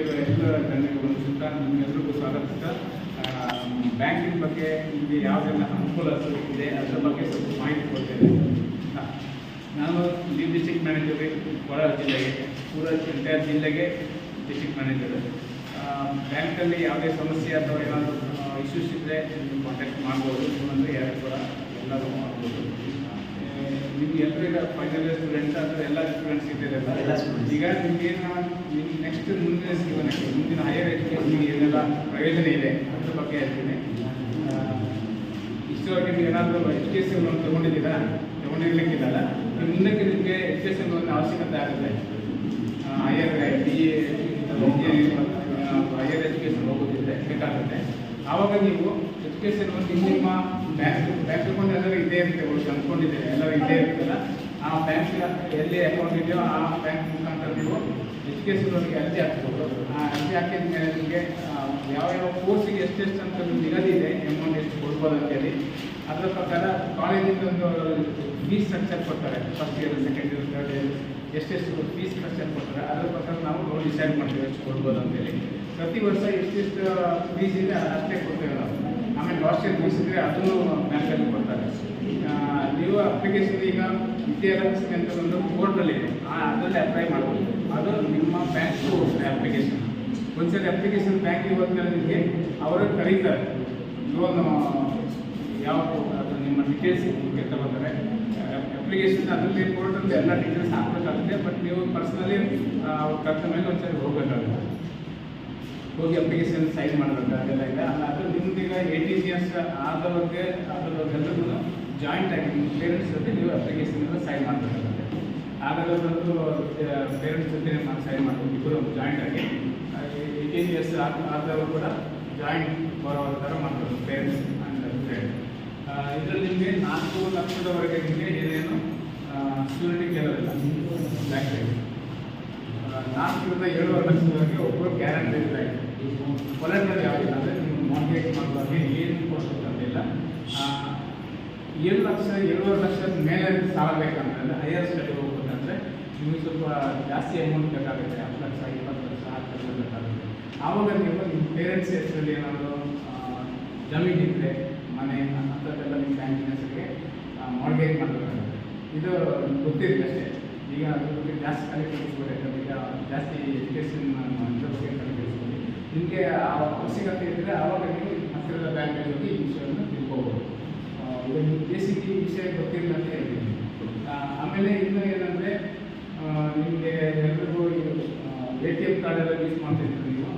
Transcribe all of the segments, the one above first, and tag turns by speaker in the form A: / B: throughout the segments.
A: ಕೇಳಿರೋ ಎಲ್ಲ ಗಣ್ಯರು ಸುತ್ತ ನಿಮ್ಮೆಲ್ಲರಿಗೂ ಸ್ವಾಗತ. ಬ್ಯಾಂಕಿನ ಬಗ್ಗೆ ನಿಮಗೆ ಯಾವುದೆಲ್ಲ ಅನುಕೂಲ ಇದೆ ಅದರ ಬಗ್ಗೆ ಸ್ವಲ್ಪ ಮಾಹಿತಿ ಕೊಡ್ತೇನೆ. ನಾನು ಡಿಸ್ಟ್ರಿಕ್ಟ್ ಮ್ಯಾನೇಜರ್ ಕೋಲಾರ ಜಿಲ್ಲೆಗೆ, ಎಂಟೈರ್ ಜಿಲ್ಲೆಗೆ ಡಿಸ್ಟ್ರಿಕ್ಟ್ ಮ್ಯಾನೇಜರ್. ಬ್ಯಾಂಕಲ್ಲಿ ಯಾವುದೇ ಸಮಸ್ಯೆ ಅಥವಾ ಏನಾದರೂ ಇಶ್ಯೂಸ್ ಇದ್ದರೆ ನೀವು ಕಾಂಟ್ಯಾಕ್ಟ್ ಮಾಡ್ಬೋದು. ಅಂದರೆ ಯಾರು ಕೂಡ ಎಲ್ಲರೂ ಮಾಡ್ಬೋದು. ನಿಮ್ಗೆ ಎಲ್ಲರಿಗ ಫೈನಲ್ ಇಯರ್ ಸ್ಟೂಡೆಂಟ್ಸ್ ಅಥವಾ ಎಲ್ಲ ಸ್ಟೂಡೆಂಟ್ಸ್ ಇದ್ದೀರಲ್ಲ, ಈಗ ನಿಮಗೇನು ನಿಮ್ಮ ನೆಕ್ಸ್ಟ್ ಮುಂದಿನ ಜೀವನಕ್ಕೆ, ಮುಂದಿನ ಹೈಯರ್ ಎಜುಕೇಷನ್ಗೆ ಏನೆಲ್ಲ ಪ್ರಯೋಜನ ಇದೆ ಅದ್ರ ಬಗ್ಗೆ ಹೇಳ್ತೀನಿ. ಇಷ್ಟವರೆಗೆ ನೀವು ಏನಾದರೂ ಎಜುಕೇಷನ್ ಲೋನ್ ತೊಗೊಂಡಿರ್ಲಿಕ್ಕಿಲ್ಲ, ಮುಂದಕ್ಕೆ ನಿಮಗೆ ಎಜುಕೇಷನ್ ಲೋನ್ ಅವಶ್ಯಕತೆ ಆಗುತ್ತೆ. ಹೈಯರ್ ಹೈಯರ್ ಎಜುಕೇಷನ್ ಹೋಗೋದಿದ್ರೆ ಬೇಕಾಗುತ್ತೆ. ಆವಾಗ ನೀವು ಎಜುಕೇಷನ್ ಲೋನ್ ನಿಮ್ಮ ಬ್ಯಾಂಕ್ ಅಕೌಂಟ್ ಎಲ್ಲರೂ ಇದೇ ಇರುತ್ತೆ, ಅಂದ್ಕೊಂಡಿದ್ದೀರಿ ಎಲ್ಲರೂ ಇದೇ ಇರುತ್ತಲ್ಲ, ಆ ಬ್ಯಾಂಕ್ ಎಲ್ಲಿ ಅಕೌಂಟ್ ಇದೆಯೋ ಆ ಬ್ಯಾಂಕ್ ಮುಖಾಂತರ ನೀವು ಎಜುಕೇಷನ್ ಲೋನ್ಗೆ ಅರ್ಜಿ ಹಾಕ್ಬೋದು. ಆ ಅರ್ಜಿ ಹಾಕಿದ ಮೇಲೆ ನಿಮಗೆ ಯಾವ ಕೋರ್ಸಿಗೆ ಎಷ್ಟೆಷ್ಟು ಅಂತ ನಿಗದಿ ಇದೆ, ಅಮೌಂಟ್ ಎಷ್ಟು ಕೊಡ್ಬೋದು ಅಂತೇಳಿ ಅದರ ಪ್ರಕಾರ ಕಾಲೇಜಿಂದ ಒಂದು ಫೀಸ್ ಸ್ಟ್ರಕ್ಚರ್ ಕೊಡ್ತಾರೆ. First year, second year, third year ಎಷ್ಟೆಷ್ಟು ಫೀಸ್ ಸ್ಟ್ರಕ್ಚರ್ ಕೊಡ್ತಾರೆ. ಅದರ ಪ್ರಕಾರ ನಾವು ಲೋನ್ ಡಿಸೈಡ್ ಮಾಡ್ತೀವಿ ಎಷ್ಟು ಕೊಡ್ಬೋದು ಅಂತೇಳಿ. ಪ್ರತಿ ವರ್ಷ ಎಷ್ಟೆಷ್ಟು ಫೀಸ್ ಇದೆ ಅಷ್ಟೇ ಕೊಡ್ತೇವೆ ನಾವು. ಆಮೇಲೆ ಲಾಸ್ಟ್ ಇಯರ್ ಫೀಸ್ ಇದ್ದರೆ ಅದನ್ನು ಬ್ಯಾಂಕಲ್ಲಿ ಕೊಡ್ತಾರೆ. ನೀವು ಅಪ್ಲಿಕೇಶನ್ ಈಗ ವಿದ್ಯಾಲಕ್ಷ್ಮಿ ಅಂತ ಒಂದು ಪೋರ್ಟಲ್ಲಿದೆ, ಅದರಲ್ಲಿ ಅಪ್ಲೈ ಮಾಡ್ಬೋದು. ಅದು ನಿಮ್ಮ ಬ್ಯಾಂಕು ಅಪ್ಲಿಕೇಶನ್. ಒಂದ್ಸರಿ ಅಪ್ಲಿಕೇಶನ್ ಬ್ಯಾಂಕಿಗೆ ಹೋದ್ಮೇಲೆ ನಿಮಗೆ ಅವರು ಕರೀತಾರೆ, ಲೋನ್ ಯಾವ ಅದು ನಿಮ್ಮ ಡೀಟೇಲ್ಸ್ ತಗೋತಾರೆ. ಅಪ್ಲಿಕೇಶನ್ ಅದರಲ್ಲಿ ಪೋರ್ಟಲ್ಲಿ ಎಲ್ಲ ಡೀಟೇಲ್ಸ್ ಹಾಕಬೇಕಾಗುತ್ತೆ. ಬಟ್ ನೀವು ಪರ್ಸನಲಿ ಕರೆದ ಮೇಲೆ ಒಂದ್ಸರಿ ಹೋಗಬೇಕಾಗುತ್ತೆ, ಹೋಗಿ ಅಪ್ಲಿಕೇಶನ್ ಸೈನ್ ಮಾಡಬೇಕು. ಅದೆಲ್ಲ ಇದೆ ಅಲ್ಲ. ಅದು ನಿಮ್ದೀಗ 18 ಇಯರ್ಸ್ ಆದವ್ರಿಗೆ ಅದರವ್ರಿಗೆಲ್ಲರೂ ಜಾಯಿಂಟ್ ಆಗಿ ನಿಮ್ಮ ಪೇರೆಂಟ್ಸ್ ಜೊತೆ ನೀವು ಅಪ್ಲಿಕೇಶನ್ ಎಲ್ಲ ಸೈನ್ ಮಾಡಬೇಕಾಗುತ್ತೆ. ಆಗೋದ್ರದ್ದು ಪೇರೆಂಟ್ಸ್ ಜೊತೆ ಸೈನ್ ಮಾಡಬೇಕು, ಇಬ್ಬರು ಜಾಯಿಂಟ್ ಆಗಿ. 18 ಇಯರ್ಸ್ ಆದವರು ಕೂಡ ಜಾಯಿಂಟ್ ಬರೋ ಥರ ಮಾಡಬೇಕು, ಪೇರೆಂಟ್ಸ್ ಆ್ಯಂಡ್ ಫ್ರೆಂಡ್. ಇದರಲ್ಲಿ ನಿಮಗೆ 4 ಲಕ್ಷದವರೆಗೆ ನಿಮಗೆ ಏನೇನು ಸೆಕ್ಯೂರಿಟಿ ಕೇಳೋದಿಲ್ಲ ಬ್ಯಾಂಕಲ್ಲಿ. 4 ರಿಂದ 7 ಲಕ್ಷದವರೆಗೆ ಒಬ್ಬರು ಗ್ಯಾರಂಟಿ ಇದೆ. ಕೊಲೆಟರಲ್ ಯಾವುದಿಲ್ಲ, ಅಂದರೆ ನೀವು ಮಾರ್ಗೇಜ್ ಮಾಡುವಾಗ ಏನು ಕೊಡಬೇಕಂತಿಲ್ಲ. 7 ಲಕ್ಷದ ಮೇಲೆ ಸಾಲ ಬೇಕಂತಂದರೆ, ಹೈಯರ್ ಸ್ಟಡಿ ಹೋಗ್ಬೇಕಂದ್ರೆ ನಿಮಗೆ ಸ್ವಲ್ಪ ಜಾಸ್ತಿ ಅಮೌಂಟ್ ಬೇಕಾಗುತ್ತೆ. 10 ಲಕ್ಷ, 20 ಲಕ್ಷ, 10 ಲಕ್ಷ ಬೇಕಾಗುತ್ತೆ. ಆವಾಗ ನೀವು ನಿಮ್ಮ ಪೇರೆಂಟ್ಸ್ ಹೆಸರಲ್ಲಿ ಏನಾದರೂ ಜಮೀನು ಇದ್ದರೆ, ಮನೆ ಅಂಥದ್ದೆಲ್ಲ ನಿಮ್ಮ ಬ್ಯಾಂಕಿನ ಹೆಸರಿಗೆ ಮಾರ್ಗೇಜ್ ಮಾಡಬೇಕಾಗುತ್ತೆ. ಇದು ಗೊತ್ತಿರಲಿ ಅಷ್ಟೇ. ಈಗ ಅದ್ರ ಬಗ್ಗೆ ಜಾಸ್ತಿ ತಲೆ ಕೆಡಿಸ್ಕೊಬೇಕಾದ್ರೆ, ಈಗ ಜಾಸ್ತಿ ಎಜುಕೇಷನ್ ಇದ್ರ ಬಗ್ಗೆ ತಲೆ ಕೆಡಿಸ್ಕೊಳ್ಳಿ. ನಿಮಗೆ ಅವಶ್ಯಕತೆ ಇದ್ದರೆ ಆವಾಗ ನೀವು ಹತ್ತಿರದ ಬ್ಯಾಂಕಲ್ಲಿ ಹೋಗಿ ಈ ವಿಷಯವನ್ನು ತಿಳ್ಕೋಬೋದು. ಈಗ ನೀವು ಬೇಸಿಕ್ ಈ ವಿಷಯ ಗೊತ್ತಿರಲಿಲ್ಲ ಅಂತ ಹೇಳ್ತೀನಿ. ಆಮೇಲೆ ಇನ್ನು ಏನಂದರೆ, ನಿಮಗೆ ಎಲ್ರಿಗೂ ATM ಕಾರ್ಡೆಲ್ಲ ಯೂಸ್ ಮಾಡ್ತಿರ್ತೀರಿ. ನೀವು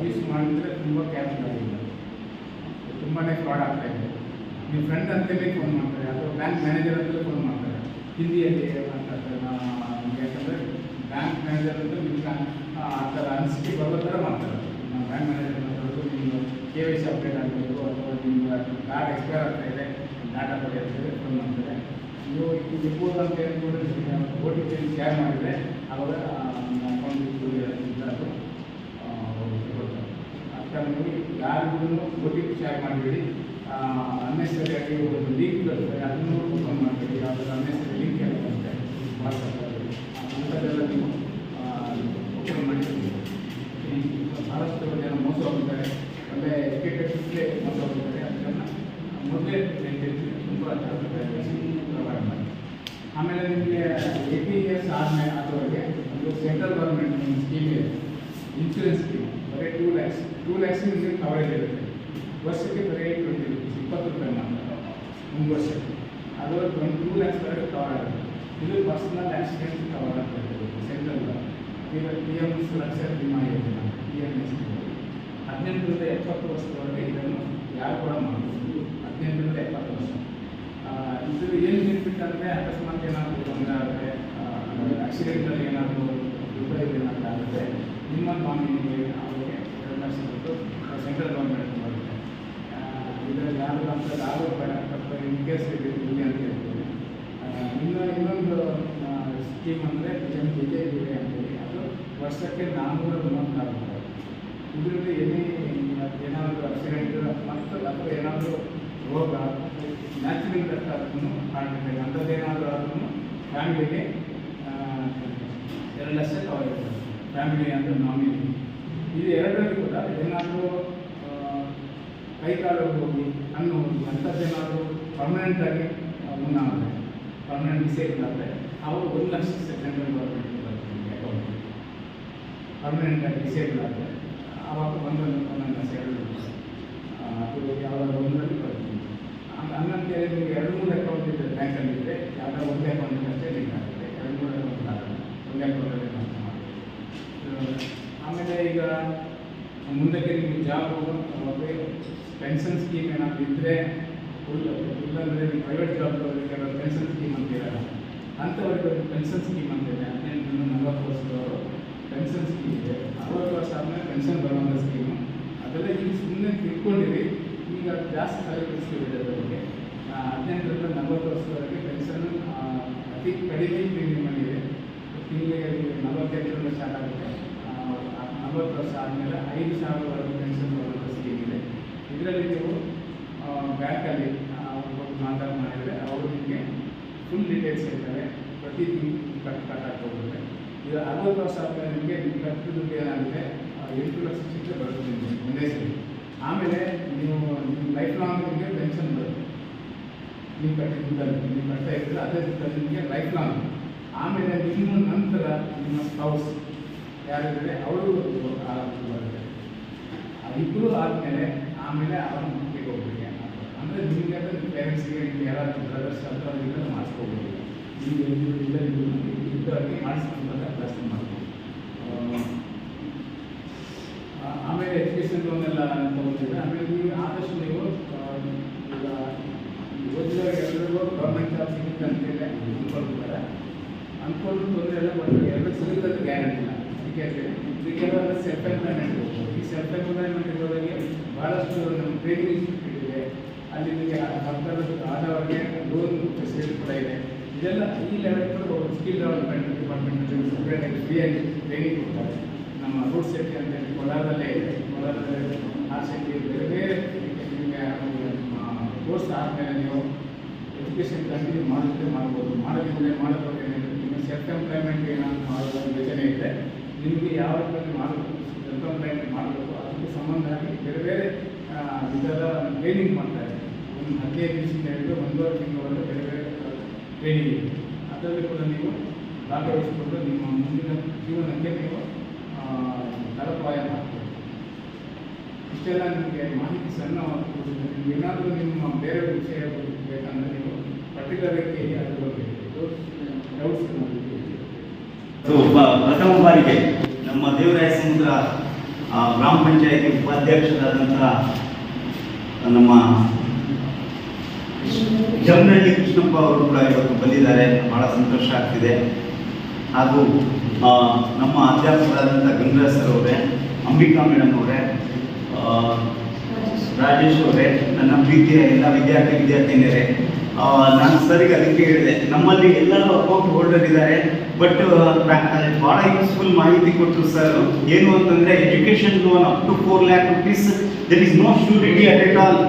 A: ಯೂಸ್ ಮಾಡಿದರೆ ತುಂಬ ಕ್ಯಾನ್ಸಲ್ ಆಗಿಲ್ಲ, ತುಂಬಾ ಫ್ರಾಡ್ ಆಗ್ತಾಯಿದೆ. ನಿಮ್ಮ ಫ್ರೆಂಡ್ ಅಂತಲೇ ಫೋನ್ ಮಾಡ್ತಾರೆ ಅಥವಾ ಬ್ಯಾಂಕ್ ಮ್ಯಾನೇಜರ್ ಅಂತಲೇ ಫೋನ್ ಮಾಡ್ತಾರೆ, ಹಿಂದಿಯಲ್ಲಿ ಮಾತಾಡ್ತಾರೆ. ಯಾಕಂದರೆ ಬ್ಯಾಂಕ್ ಮ್ಯಾನೇಜರ್ ಅಂತ ನಿಮ್ಗೆ ಆ ಥರ ಅನಿಸಿಕೆ ಬರೋ ಥರ ಮಾಡ್ತಾರೆ. ಬ್ಯಾಂಕ್ ಮ್ಯಾನೇಜರ್ ಮಾತಾಡೋದು, ನಿಮ್ಮ KYC ಅಪ್ಡೇಟ್ ಆಗಬೇಕು ಅಥವಾ ನಿಮ್ಮ ಕಾರ್ಡ್ ಎಕ್ಸ್ಪೈರ್ ಆಗ್ತಾಯಿದೆ, ಡಾಟಾ ಪಡೆಯುತ್ತೆ ಫೋನ್ ಮಾಡ್ತಾರೆ. ನೀವು ಇರ್ಬೋದು ಅಂತ ಹೇಳ್ಕೊಂಡು OTP ಶೇರ್ ಮಾಡಿದರೆ ಅವಾಗ ನಿಮ್ಮ ಅಕೌಂಟ್ ಅದು ಅದಕ್ಕೆ ನೀವು ಯಾರಿಗೂ OTP ಶೇರ್ ಮಾಡಬೇಡಿ. ಅನ್ನೆಸರಿಯಾಗಿ ಒಂದು ಲಿಂಕ್ ಬರುತ್ತೆ, ಅದನ್ನು ಓಪನ್ ಮಾಡಬೇಡಿ. ಯಾವುದಾದ್ರು ಅನ್ನೆಸರಿ ಲಿಂಕ್ ಎಲ್ಲ ಬರುತ್ತೆ ವಾಟ್ಸಪ್ಪಲ್ಲಿ, ಅಂಥದ್ದೆಲ್ಲ ನೀವು ಓಪನ್ ಮಾಡಿರ್ತೀವಿ. ಭಾಳಷ್ಟು ಜನ ಮೋಸ ಹೋಗ್ತಾರೆ, ಒಳ್ಳೆ ಎಜುಕೇಟೆಡ್ಸ್ಗೆ ಮೋಸ ಹೋಗ್ತಾರೆ. ಅದನ್ನು ಮೊದಲೇ ಹೇಳ್ತಿರ್ತೀವಿ, ತುಂಬ ಪ್ರಕಾರ ಮಾಡಿ. ಆಮೇಲೆ ನಿಮಗೆ 18 ಇಯರ್ಸ್ ಆದಮೇಲೆ ಆದವರೆಗೆ ಒಂದು ಸೆಂಟ್ರಲ್ ಗೌರ್ಮೆಂಟ್ ಸ್ಕೀಮ್ ಇದೆ, ಇನ್ಶೂರೆನ್ಸ್ ಸ್ಕೀಮ್. ಬರೀ 2 ಲ್ಯಾಕ್ಸ್ ನಿಮಗೆ ಕವರೇಜ್ ಇರುತ್ತೆ. ವರ್ಷಕ್ಕೆ ಬರೀ 20 ರೂಪೀಸ್, 20 ರೂಪಾಯಿ ಮಾತ್ರ ಒಂದು ವರ್ಷಕ್ಕೆ. ಅದು 2 ಲ್ಯಾಕ್ಸ್ವರೆಗೆ ಕವರ್ ಆಗುತ್ತೆ. ಇದು ಪರ್ಸನಲ್ ಆಕ್ಸಿಡೆಂಟ್ ಕವರ್ ಆಗ್ತದೆ ಸೆಂಟ್ರಲ್. ಈಗ PM ಸುರಕ್ಷಾ ವಿಮಾ ಯೋಜನೆ, PMS 18 ರಿಂದ 70 ವರ್ಷದವರೆಗೆ ಇದನ್ನು ಯಾರು ಕೂಡ ಮಾಡ್ಬೋದು. 18 ರಿಂದ 70 ವರ್ಷ. ಇದು ಏನು ಬೆನಿಫಿಟ್ ಅಂದರೆ, ಅಕಸ್ಮಾತ್ ಏನಾದರೂ ತೊಂದರೆ ಆದರೆ, ಆಕ್ಸಿಡೆಂಟಲ್ಲಿ ಏನಾದರೂ ದುರ್ಬೈದು ಏನಾದರೂ ಆಗುತ್ತೆ, ನಿಮ್ಮ ನಾಮಿನಿಗೆ ಅವರಿಗೆ 2 ಲಕ್ಷ ಕೊಟ್ಟು ಸೆಂಟ್ರಲ್ ಗೌರ್ಮೆಂಟ್ ಬರುತ್ತೆ. ಇದರಲ್ಲಿ ಯಾರು ಅಂತ ಆಗೋದು ಬೇಡ, ಬಟ್ ಇನ್ ಕೇಸ್ ಇದೆ ಅಂತ ಹೇಳ್ತೀವಿ. ಇನ್ನೊಂದು ಸ್ಕೀಮ್ ಅಂದರೆ PMJJBY ಅಂತೇಳಿ, ಅದು ವರ್ಷಕ್ಕೆ 434 ರೂಪಾಯಿ. ಇದರಲ್ಲಿ ಏನಾದರೂ ಆಕ್ಸಿಡೆಂಟ್ ಮತ್ತು ಅಥವಾ ಏನಾದರೂ ರೋಗ, ನ್ಯಾಚುರಲ್ ಡೆತ್ ಅದನ್ನು ಕಾಣ್ತದೆ, ಅಂಥದ್ದೇನಾದರೂ ಅದನ್ನು ಫ್ಯಾಮಿಲಿಗೆ 2 ಲಕ್ಷ ಕವರ್ ಇರ್ತದೆ. ಫ್ಯಾಮಿಲಿ ಅಂತ ನಾಮಿನಿ. ಇದು ಎರಡರಲ್ಲಿ ಕೂಡ ಏನಾದರೂ ಕೈಕಾಲು ಹೋಗಿ ಹಣ್ಣು ಹೋಗಿ ಅಂಥದ್ದೇನಾದರೂ ಪರ್ಮನೆಂಟಾಗಿ ಮುನ್ನಾದರೆ ಪರ್ಮನೆಂಟ್ ಡಿಸೇಬಲ್ ಆದರೆ ಅವರು 1 ಲಕ್ಷ ಸೆಂಟ್ರಲ್ ಗೌರ್ಮೆಂಟ್ ಅಕೌಂಟ್. ಪರ್ಮನೆಂಟಾಗಿ ಡಿಸೇಬಲ್ ಆದರೆ ಆವಾಗ ಒಂದೊಂದು ಲಕ್ಷ 2 ಲಕ್ಷ ಅದು ಯಾವುದಾದ್ರು ಒಂದರಲ್ಲಿ ಬರುತ್ತೆ. ಹಂಗಂತೇಳಿ ನಿಮಗೆ 2-3 ಅಕೌಂಟ್ ಇದೆ ಬ್ಯಾಂಕಲ್ಲಿ ಇದ್ದರೆ ಯಾವುದಾದ್ರು ಒಂದೇ ಅಕೌಂಟಿಗೆ ಅಷ್ಟೇ ಲಿಂಕ್ ಆಗುತ್ತೆ. 2-3 ಅಕೌಂಟ್ ಆಗಲ್ಲ, ಒಂದೇ ಅಕೌಂಟಲ್ಲಿ ಮಾತ್ರ ಮಾಡ್ತೀವಿ. ಆಮೇಲೆ ಈಗ ಮುಂದಕ್ಕೆ ನಿಮಗೆ ಜಾಬ್ ಪೆನ್ಷನ್ ಸ್ಕೀಮ್ ಏನಾದರೂ ಇದ್ದರೆ ಅಂದರೆ ನೀವು ಪ್ರೈವೇಟ್ ಜಾಬ್ ಕೆಲವರು ಪೆನ್ಷನ್ ಸ್ಕೀಮ್ ಅಂತ ಇರಲ್ಲ, ಅಂಥವ್ರಿಗೆ ಪೆನ್ಷನ್ ಸ್ಕೀಮ್ ಅಂತಿದೆ. 18-40 ವರ್ಷದವರು ಪೆನ್ಷನ್ ಸ್ಕೀಮ್ ಇದೆ. 60 ವರ್ಷ ಆದಮೇಲೆ ಪೆನ್ಷನ್ ಬರುವಂಥ ಸ್ಕೀಮು ಅದೆಲ್ಲ ಈಗ ಸುಮ್ಮನೆ ತಿಳ್ಕೊಂಡಿರಿ. ಈಗ ಜಾಸ್ತಿ ತಲೆಕೆಡಿಸ್ತಿದೆ ಅದರಿಗೆ. 18-40 ವರ್ಷದವರೆಗೆ ಪೆನ್ಷನ್ ಅತಿ ಕಡಿಮೆ ಪ್ರೀಮಿಯಮ್ ಇದೆ. ತಿಂಗಳಿಗೆ 45 ಸ್ಟಾರ್ಟ್ ಆಗುತ್ತೆ. 40 ವರ್ಷ ಆದಮೇಲೆ 5,000ವರೆಗೆ ಪೆನ್ಷನ್ ಬರುವಂಥ ಸ್ಕೀಮ್ ಇದೆ. ಇದರಲ್ಲಿ ನೀವು ಬ್ಯಾಂಕಲ್ಲಿ ಮಾತಾಡಿ ಮಾಡಿದರೆ ಅವರು ನಿಮಗೆ ಫುಲ್ ಡೀಟೇಲ್ಸ್ ಹೇಳ್ತಾರೆ. ಪ್ರತಿ ತಿಂಗಳು ಕಟ್ಟಾಗಿ ಹೋಗುತ್ತೆ. ಈಗ 60 ವರ್ಷ ಆದಮೇಲೆ ನಿಮಗೆ ನಿಮ್ಮ ಕಟ್ಟಿದ ದುಡ್ಡು ಏನಾಗುತ್ತೆ 8 ಲಕ್ಷ ಚಿಕ್ಕ ಬರುತ್ತೆ ನಿಮಗೆ ಒಂದೇ ಸರಿ. ಆಮೇಲೆ ನೀವು ನಿಮ್ಮ ಲೈಫ್ ಲಾಂಗ್ ನಿಮಗೆ ಪೆನ್ಷನ್ ಬರುತ್ತೆ. ನೀವು ಕಟ್ಟಿದ ದುಡ್ಡಲ್ಲಿ ನೀವು ಕಟ್ತಾ ಇರ್ತೀರ ಅದೇ ದುಡ್ಡಲ್ಲಿ ನಿಮಗೆ ಲೈಫ್ ಲಾಂಗ್. ಆಮೇಲೆ ನಿಮ್ಮ ನಂತರ ನಿಮ್ಮ ಸ್ಪೌಸ್ ಯಾರಿದ್ದಾರೆ ಅವರು ಬರುತ್ತೆ. ಇಬ್ಬರು ಆದಮೇಲೆ ಆಮೇಲೆ ಅವರ ಮಕ್ಕಳಿಗೆ ಹೋಗ್ಬೇಕು. ಅಂದರೆ ನಿಮಗೆ ಅಂದರೆ ನಿಮ್ಮ ಪೇರೆಂಟ್ಸ್ಗೆ ನಿಮ್ಗೆ ಯಾರಾದರೂ ಬ್ರದರ್ಸ್ ಅಂತ ಅವರಿಗೆಲ್ಲ ಮಾಡಿಸ್ಕೋಬೋದು. ನಿಮಗೆ ಇದ್ದವರಿಗೆ ಮಾಡಿಸ್ಕೊಂಡ್ರೆ ಜಾಸ್ತಿ ಮಾಡ್ಬೋದು. ಆಮೇಲೆ ಎಜುಕೇಷನ್ ಲೋನೆಲ್ಲ ತಗೊಂಡಿದ್ರೆ ಆಮೇಲೆ ನೀವು ಆದಷ್ಟು ನೀವು ಈಗ ಓದಿದವರಿಗೆಲ್ಲರಿಗೂ ಗೌರ್ಮೆಂಟ್ ಜಾಬ್ ಸಿಗುತ್ತೆ ಅಂತೇಳಿ ಅಂದ್ಕೊಳ್ತಾರೆ. ಅಂದ್ಕೊಂಡು ತೊಂದರೆ ಎಲ್ಲ ಬಟ್ ಎಲ್ಲರೂ ಸಿಗುತ್ತೆ ಗ್ಯಾರಂಟಿ ಇಲ್ಲ. ಇದಕ್ಕೆ ಸೆಲ್ಫ್ ಎಂಪ್ಲಾಯ್ಮೆಂಟ್ ಹೋಗ್ಬೋದು. ಈ ಸೆಲ್ಫ್ ಎಂಪ್ಲಾಯ್ಮೆಂಟ್ ಇರೋರಿಗೆ ಭಾಳಷ್ಟು ನಮ್ಮ ಟ್ರೈನಿಂಗ್ ಇನ್ಸ್ಟಿಟ್ಯೂಟ್ ಇದೆ. ಅಲ್ಲಿ ನಿಮಗೆ ಸರ್ಕಾರದ ಆದವರಿಗೆ ಲೋನ್ ಫೆಸಿಲಿಟಿ ಕೂಡ ಇದೆ. ಇದೆಲ್ಲ ಈ ಲೆವೆಲ್ ಕೂಡ ಸ್ಕಿಲ್ ಡೆವಲಪ್ಮೆಂಟ್ ಡಿಪಾರ್ಟ್ಮೆಂಟಲ್ಲಿ ಸಪ್ರೇಟಾಗಿ ಫ್ರೀಯಾಗಿ ಟ್ರೈನಿಂಗ್ ಕೊಡ್ತಾರೆ. ನಮ್ಮ ರೋಡ್ ಸೇಫ್ಟಿ ಅಂತೇಳಿ ಕೋಲಾರದಲ್ಲೇ ಇದೆ. ಕೋಲಾರದಲ್ಲಿ ಆಸಕ್ತಿ ಬೇರೆ ಬೇರೆ ನಿಮಗೆ ಕೋರ್ಸ್ ಆದಮೇಲೆ ನೀವು ಎಜುಕೇಷನ್ ಕಂಟಿನ್ಯೂ ಮಾಡ್ಬೋದು. ಮಾಡೋದಿದ್ರೆ ಮಾಡೋದಕ್ಕೆ ನಿಮಗೆ ಸೆಲ್ಫ್ ಎಂಪ್ಲಾಯ್ಮೆಂಟ್ ಏನಾದ್ರು ಮಾಡುವ ಯೋಜನೆ ಇದೆ. ನಿಮಗೆ ಯಾವ ರೀತಿಯಲ್ಲಿ ಮಾಡಬೇಕು ಸೆಲ್ಫ್ ಎಂಪ್ಲಾಯ್ಮೆಂಟ್ ಮಾಡಬೇಕು ಅದಕ್ಕೆ ಸಂಬಂಧ ಆಗಿ ಬೇರೆ ಬೇರೆ ಇದೆಲ್ಲ ಟ್ರೈನಿಂಗ್ ಮಾಡ್ತಾರೆ. ಒಂದು 15 ದಿವಸದಿಂದ ಹಿಡಿದು 1.5 ತಿಂಗಳವರೆಗೆ ಬೇರೆ ಬೇರೆ ಟ್ರೈನಿಂಗ್ ಇದೆ. ಅದರಲ್ಲಿ ಕೂಡ ನೀವು ಭಾಗವಹಿಸಿಕೊಂಡು ನಿಮ್ಮ ಮುಂದಿನ ಜೀವನಕ್ಕೆ ನೀವು ತಲುಪಾಯ ಮಾಡ್ತೀವಿ. ಇಷ್ಟೆಲ್ಲ ನಿಮಗೆ ಮಾಹಿತಿ ಸಣ್ಣ ನಿಮ್ಗೆ ಏನಾದರೂ ನಿಮ್ಮ ಬೇರೆ ವಿಷಯ ಬೇಕಂದರೆ ನೀವು ಪರ್ಟಿಕ್ಯುಲರ್ಗೆ ಅದ್ರ ಬಗ್ಗೆ ಡೌಟ್ಸ್
B: ಪ್ರಥಮ ಬಾರಿಗೆ ನಮ್ಮ ದೇವರಾಯ ಸಮುದ್ರ ಗ್ರಾಮ ಪಂಚಾಯತಿ ಉಪಾಧ್ಯಕ್ಷರಾದಂಥ ನಮ್ಮ ಜಮನಹಳ್ಳಿ ಕೃಷ್ಣಪ್ಪ ಅವರು ಕೂಡ ಇವತ್ತು ಬಂದಿದ್ದಾರೆ. ಬಹಳ ಸಂತೋಷ ಆಗ್ತಿದೆ. ಹಾಗೂ ನಮ್ಮ ಅಧ್ಯಾಪಕರಾದಂಥ ಗಂಗರಾಜ್ ಸರ್ ಅವರೇ, ಅಂಬಿಕಾ ಮೇಡಮ್ ಅವರೇ, ರಾಜೇಶ್ ಅವರೇ, ನನ್ನ ಪ್ರೀತಿಯ ಎಲ್ಲ ವಿದ್ಯಾರ್ಥಿನಿಯರೇ, ನಾನು ಸರಿಗೆ ಅದಕ್ಕೆ ಹೇಳಿದೆ, ನಮ್ಮಲ್ಲಿ ಎಲ್ಲರೂ ಅಕೌಂಟ್ ಹೋಲ್ಡರ್ ಇದ್ದಾರೆ. ಬಟ್ ಭಾಳ ಯೂಸ್ಫುಲ್ ಮಾಹಿತಿ ಕೊಟ್ಟರು ಸರ್. ಏನು ಅಂತಂದರೆ education loan up to 4 lakh rupees, there is no surety at at all.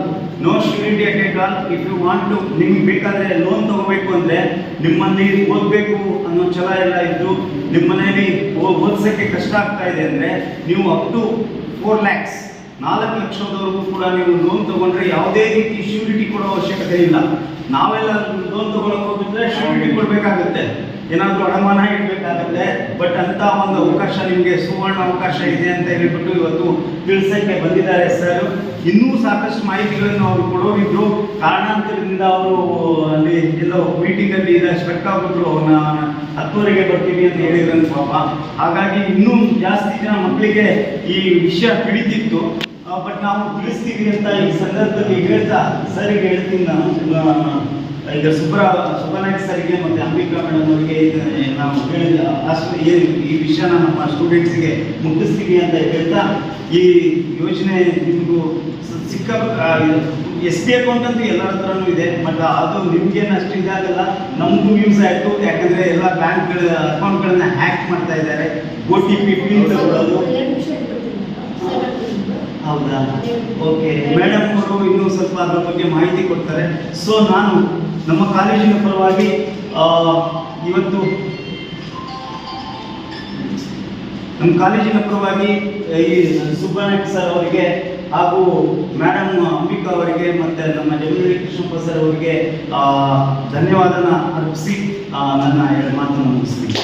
B: No surety at at all. If you want to ನಿಮ್ಗೆ ಬೇಕಾದರೆ ಲೋನ್ ತೊಗೋಬೇಕು ಅಂದರೆ ನಿಮ್ಮಲ್ಲಿ ಓದಬೇಕು ಅನ್ನೋ ಛಲ ಎಲ್ಲ ಇದ್ದು ನಿಮ್ಮ ಮನೆಯಲ್ಲಿ ಓದಿಸೋಕ್ಕೆ ಕಷ್ಟ ಆಗ್ತಾ ಇದೆ ಅಂದರೆ ನೀವು ಅಪ್ ಟು 4 lakhs 4 ಲಕ್ಷದವರೆಗೂ ಕೂಡ ನೀವು ಲೋನ್ ತೊಗೊಂಡ್ರೆ ಯಾವುದೇ ರೀತಿ ಶ್ಯೂರಿಟಿ ಕೊಡೋ ಅವಶ್ಯಕತೆ ಇಲ್ಲ. ನಾವೆಲ್ಲ ಲೋನ್ ತೊಗೊಳಕ್ಕೆ ಹೋಗಿದ್ರೆ ಶ್ಯೂರಿಟಿ ಕೊಡಬೇಕಾಗುತ್ತೆ, ಏನಾದರೂ ಅಡಮಾನ ಇಡಬೇಕಾಗುತ್ತೆ. ಬಟ್ ಅಂತ ಒಂದು ಅವಕಾಶ ನಿಮಗೆ ಸುವರ್ಣ ಅವಕಾಶ ಇದೆ ಅಂತ ಹೇಳ್ಬಿಟ್ಟು ಇವತ್ತು ತಿಳಿಸೋಕ್ಕೆ ಬಂದಿದ್ದಾರೆ ಸರ್. ಇನ್ನೂ ಸಾಕಷ್ಟು ಮಾಹಿತಿಗಳನ್ನು ಅವರು ಕೊಡೋರಿದ್ರು. ಕಾರಣಾಂತರದಿಂದ ಅವರು ಅಲ್ಲಿ ಎಲ್ಲೋ ಮೀಟಿಂಗಲ್ಲಿ ಸ್ಟ್ರಕ್ ಆಗ್ಬಿಟ್ರು. ಅವ್ರನ್ನ 10ವರೆಗೆ ಬರ್ತೀವಿ ಅಂತ ಹೇಳಿದ್ರಂತ ಪಾಪ. ಹಾಗಾಗಿ ಇನ್ನೂ ಜಾಸ್ತಿ ಜನ ಮಕ್ಕಳಿಗೆ ಈ ವಿಷಯ ಹಿಡಿತಿತ್ತು. ಬಟ್ ನಾವು ತಿಳಿಸ್ತೀವಿ ಅಂತ ಈ ಸಂದರ್ಭದಲ್ಲಿ ಹೇಳ್ತಾ ಸರಿಗೆ ಹೇಳ್ತೀನಿ ನಾನು. ಈಗ ಸುಬ್ಬನಾಯಕ್ ಸರಿಗೆ ಮತ್ತು ಅಂಬಿಕಾ ಮೇಡಮ್ ಅವರಿಗೆ ನಾವು ಹೇಳಿದ ಈ ವಿಷಯನ ನಮ್ಮ ಸ್ಟೂಡೆಂಟ್ಸಿಗೆ ಮುಟ್ಟಿಸ್ತೀವಿ ಅಂತ ಹೇಳ್ತಾ, ಈ ಯೋಜನೆ ನಿಮಗೂ ಸಿಕ್ಕ ಎಸ್ ಬಿ ಅಕೌಂಟ್ ಅಂತೂ ಎಲ್ಲರ ಹತ್ರನೂ ಇದೆ. ಬಟ್ ಅದು ನಿಮ್ಗೇನು ಅಷ್ಟು ಇದಾಗಲ್ಲ, ನಮಗೂ ಯೂಸ್ ಆಯಿತು. ಯಾಕಂದರೆ ಎಲ್ಲ ಬ್ಯಾಂಕ್ಗಳ ಅಕೌಂಟ್ಗಳನ್ನ ಹ್ಯಾಕ್ ಮಾಡ್ತಾ ಇದ್ದಾರೆ. OTP ಪಿನ್ ತಗೊಳ್ಳೋದು. ಹೌದಾ? ಓಕೆ, ಮೇಡಮ್ ಅವರು ಇನ್ನೂ ಸ್ವಲ್ಪ ಅದರ ಬಗ್ಗೆ ಮಾಹಿತಿ ಕೊಡ್ತಾರೆ. ಸೊ ನಾನು ನಮ್ಮ ಕಾಲೇಜಿನ ಪರವಾಗಿ ಇವತ್ತು ನಮ್ಮ ಕಾಲೇಜಿನ ಪರವಾಗಿ ಈ ಸುಬ್ಬನಾಯಕ್ ಸರ್ ಅವರಿಗೆ ಹಾಗೂ ಮೇಡಮ್ ಅಂಬಿಕಾ ಅವರಿಗೆ ಮತ್ತು ನಮ್ಮ ಜಮೀರಿ ಕೃಷ್ಣಪ್ಪ ಸರ್ ಅವರಿಗೆ ಧನ್ಯವಾದನ ಅರ್ಪಿಸಿ ನನ್ನ ಎರಡು ಮಾತನ್ನು ಮುಗಿಸ್ತೀನಿ.